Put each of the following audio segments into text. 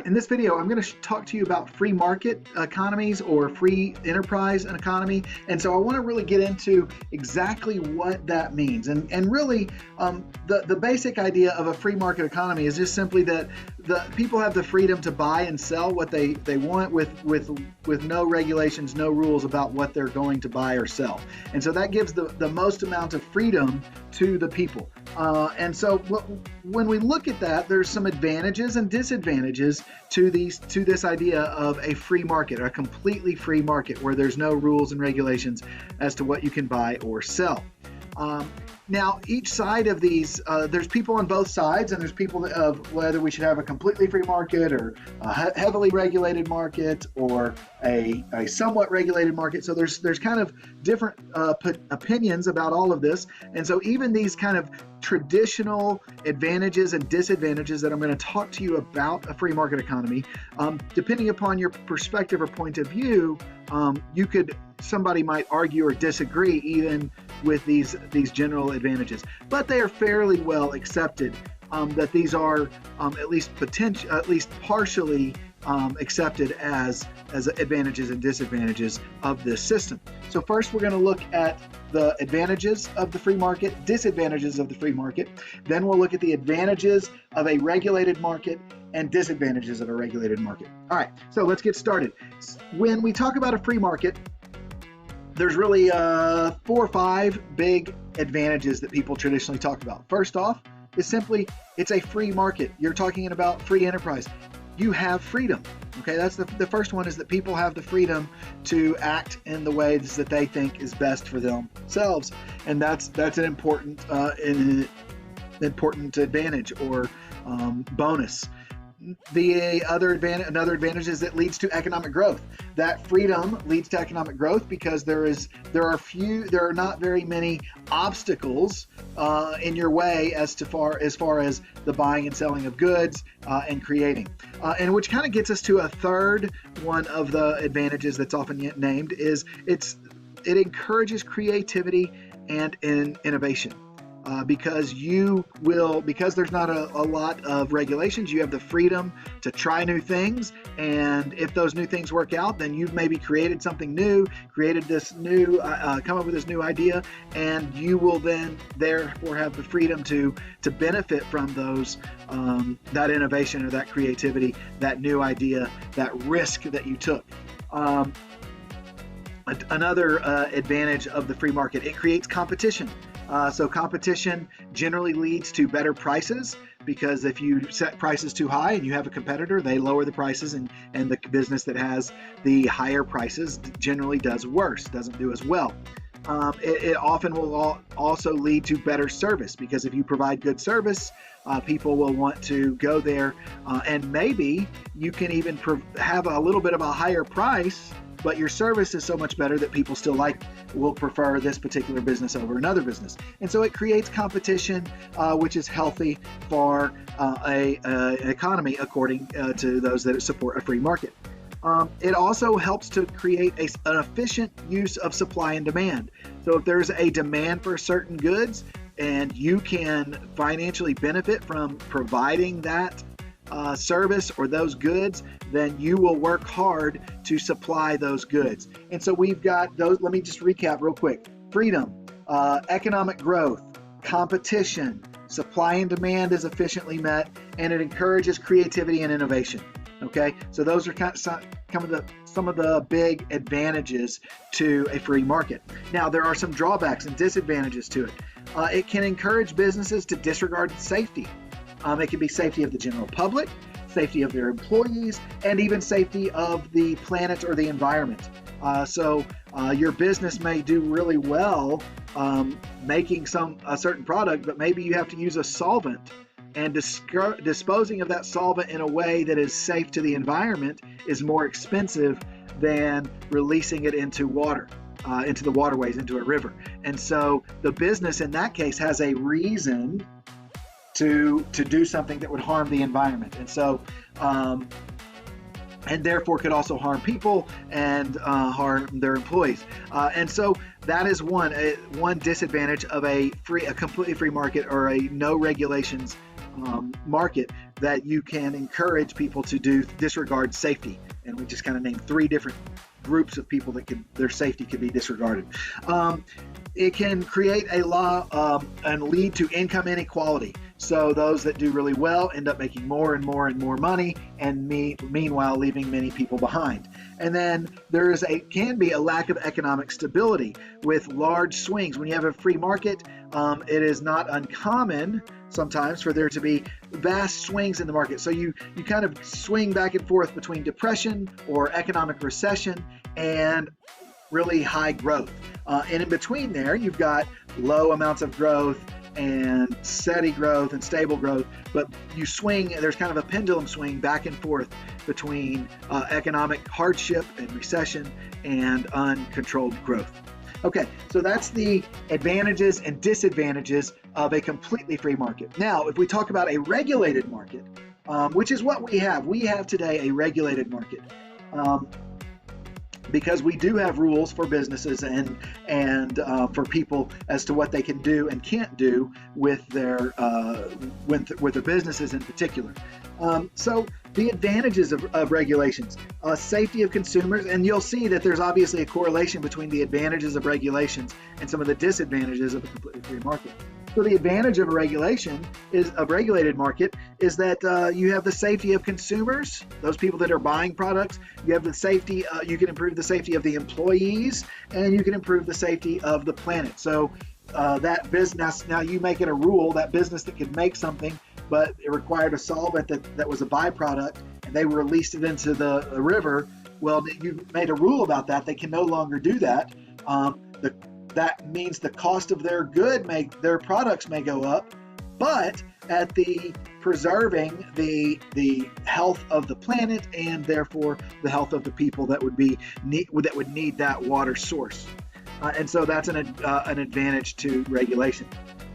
In this video, I'm going to talk to you about free market economies or free enterprise economy. And so I want to really get into exactly what that means. And really, the basic idea of a free market economy is just simply that the people have the freedom to buy and sell what they want with no regulations, no rules about what they're going to buy or sell. And so that gives the most amount of freedom to the people. And so when we look at that, there's some advantages and disadvantages to this idea of a free market, a completely free market where there's no rules and regulations as to what you can buy or sell. Now, each side of these, there's people on both sides, and there's people of whether we should have a completely free market or a heavily regulated market or a somewhat regulated market. So there's kind of different opinions about all of this. And so even these kind of traditional advantages and disadvantages that I'm going to talk to you about a free market economy, depending upon your perspective or point of view, somebody might argue or disagree even with these general advantages, but they are fairly well accepted that these are at least partially accepted as advantages and disadvantages of this system. So first we're going to look at the advantages of the free market, disadvantages of the free market. Then we'll look at the advantages of a regulated market and disadvantages of a regulated market. All right, so let's get started. When we talk about a free market, there's really 4 or 5 big advantages that people traditionally talk about. First off is simply it's a free market. You're talking about free enterprise. You have freedom. Okay, that's the first one, is that people have the freedom to act in the ways that they think is best for themselves, and that's an important advantage or bonus. Another advantage is it leads to economic growth. That freedom leads to economic growth because there are not very many obstacles in your way as far as the buying and selling of goods and creating. And which kind of gets us to a third one of the advantages that's often named is it encourages creativity and innovation. Because there's not a lot of regulations, you have the freedom to try new things, and if those new things work out, then you've maybe created something new, come up with this new idea, and you will then therefore have the freedom to benefit from that innovation or that creativity, that new idea, that risk that you took. Another advantage of the free market, it creates competition. So competition generally leads to better prices, because if you set prices too high and you have a competitor, they lower the prices, and the business that has the higher prices generally does worse, doesn't do as well. It often will also lead to better service, because if you provide good service, people will want to go there, and maybe you can even have a little bit of a higher price, but your service is so much better that people still will prefer this particular business over another business. And so it creates competition, which is healthy for an economy, according to those that support a free market. It also helps to create an efficient use of supply and demand. So if there's a demand for certain goods and you can financially benefit from providing that service or those goods, then you will work hard to supply those goods. And so we've got those. Let me just recap real quick. Freedom, economic growth, competition, supply and demand is efficiently met, and it encourages creativity and innovation. Okay, so those are some of the big advantages to a free market. Now, there are some drawbacks and disadvantages to it. It can encourage businesses to disregard safety. It can be safety of the general public, safety of their employees, and even safety of the planet or the environment. So your business may do really well making a certain product, but maybe you have to use a solvent, and disposing of that solvent in a way that is safe to the environment is more expensive than releasing it into water, into the waterways, into a river. And so the business in that case has a reason to do something that would harm the environment, and so and therefore could also harm people and harm their employees. And so that is one disadvantage of a completely free market or a no regulations market that you can encourage people to disregard safety. And we just kind of named 3 different groups of people that their safety could be disregarded. It can create a law and lead to income inequality. So those that do really well end up making more and more and more money, and meanwhile leaving many people behind. And then can be a lack of economic stability with large swings. When you have a free market, it is not uncommon sometimes for there to be vast swings in the market. So you kind of swing back and forth between depression or economic recession and really high growth. And in between there, you've got low amounts of growth and steady growth and stable growth, but you swing, there's kind of a pendulum swing back and forth between economic hardship and recession and uncontrolled growth. Okay, so that's the advantages and disadvantages of a completely free market. Now, if we talk about a regulated market, which is what we have today, a regulated market. Because we do have rules for businesses and for people as to what they can do and can't do with their businesses in particular. So the advantages of regulations, safety of consumers, and you'll see that there's obviously a correlation between the advantages of regulations and some of the disadvantages of a completely free market. So the advantage of a regulated market is that you have the safety of consumers, those people that are buying products. You have the safety, you can improve the safety of the employees, and you can improve the safety of the planet. So that business, now you make it a rule, that business that could make something, but it required a solvent that was a byproduct, and they released it into the river. Well, you made a rule about that. They can no longer do that. That means the cost of their their products may go up, but at the preserving the health of the planet and therefore the health of the people that would need that water source. And so that's an advantage to regulation.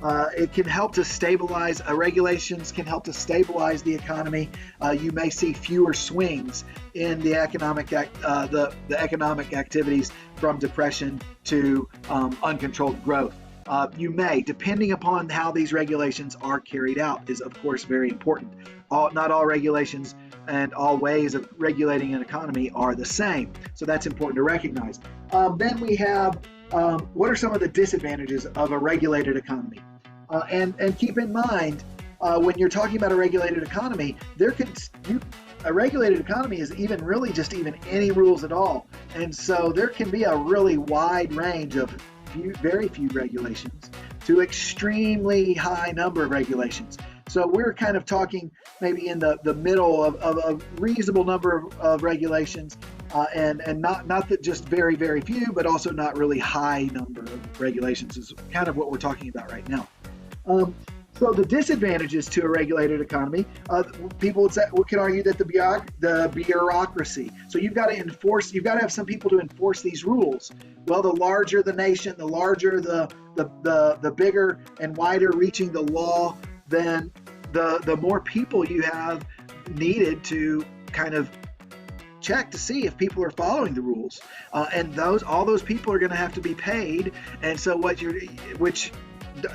It can help to stabilize, regulations can help to stabilize the economy. You may see fewer swings in the economic activities from depression to uncontrolled growth. You may, depending upon how these regulations are carried out, is of course very important. Not all regulations and all ways of regulating an economy are the same, so that's important to recognize. Then we have what are some of the disadvantages of a regulated economy? And keep in mind, when you're talking about a regulated economy, a regulated economy is even any rules at all. And so there can be a really wide range of very few regulations to extremely high number of regulations. So we're kind of talking maybe in the middle of a reasonable number of regulations, and not that just very, very few, but also not really high number of regulations is kind of what we're talking about right now. So the disadvantages to a regulated economy, people can argue that the bureaucracy. So you've got to have some people to enforce these rules. Well, the larger the nation, the larger the bigger and wider reaching the law, then the more people you have needed to kind of check to see if people are following the rules, and all those people are going to have to be paid. And so which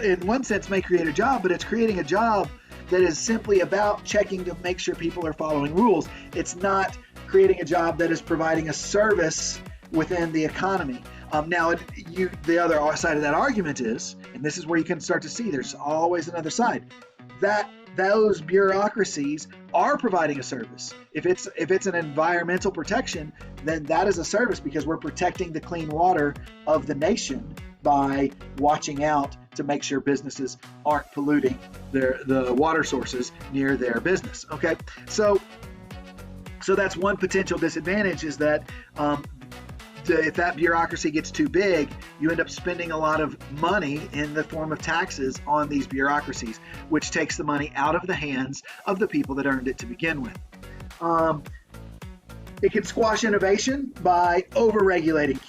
in one sense may create a job, but it's creating a job that is simply about checking to make sure people are following rules. It's not creating a job that is providing a service within the economy. Now, the other side of that argument is, and this is where you can start to see there's always another side, that those bureaucracies are providing a service. If it's an environmental protection, then that is a service because we're protecting the clean water of the nation by watching out to make sure businesses aren't polluting the water sources near their business. Okay, so that's one potential disadvantage, is that if that bureaucracy gets too big, you end up spending a lot of money in the form of taxes on these bureaucracies, which takes the money out of the hands of the people that earned it to begin with. It can squash innovation by over-regulating,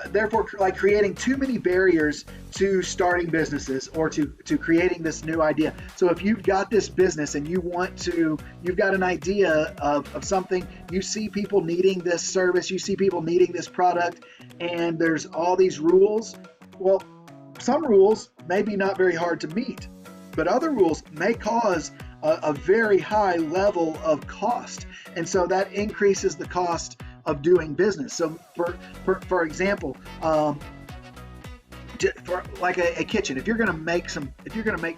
therefore like creating too many barriers to starting businesses or to creating this new idea. So if you've got this business and you've got an idea of something, you see people needing this service, you see people needing this product, and there's all these rules. Well, some rules may be not very hard to meet, but other rules may cause a very high level of cost, and so that increases the cost of doing business. So for example, for like a kitchen, if you're going to make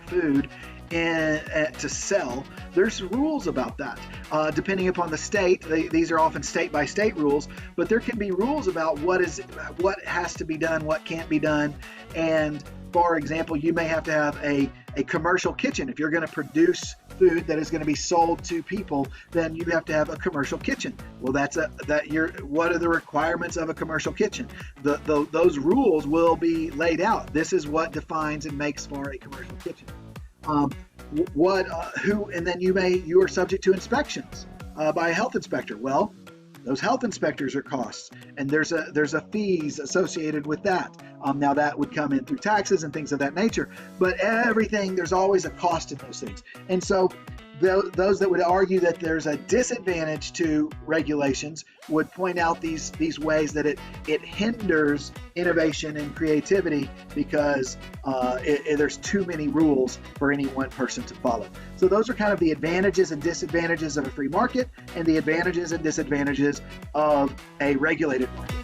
food to sell, there's rules about that. Depending upon the state, these are often state by state rules, but there can be rules about what has to be done, what can't be done. And for example, you may have to have a commercial kitchen. If you're going to produce food that is going to be sold to people, then you have to have a commercial kitchen. Well, what are the requirements of a commercial kitchen? Those rules will be laid out. This is what defines and makes for a commercial kitchen. And then you are subject to inspections by a health inspector. Well, those health inspectors are costs, and there's a fees associated with that. Now that would come in through taxes and things of that nature, but there's always a cost in those things. And so those that would argue that there's a disadvantage to regulations would point out these ways that it hinders innovation and creativity because there's too many rules for any one person to follow. So those are kind of the advantages and disadvantages of a free market and the advantages and disadvantages of a regulated market.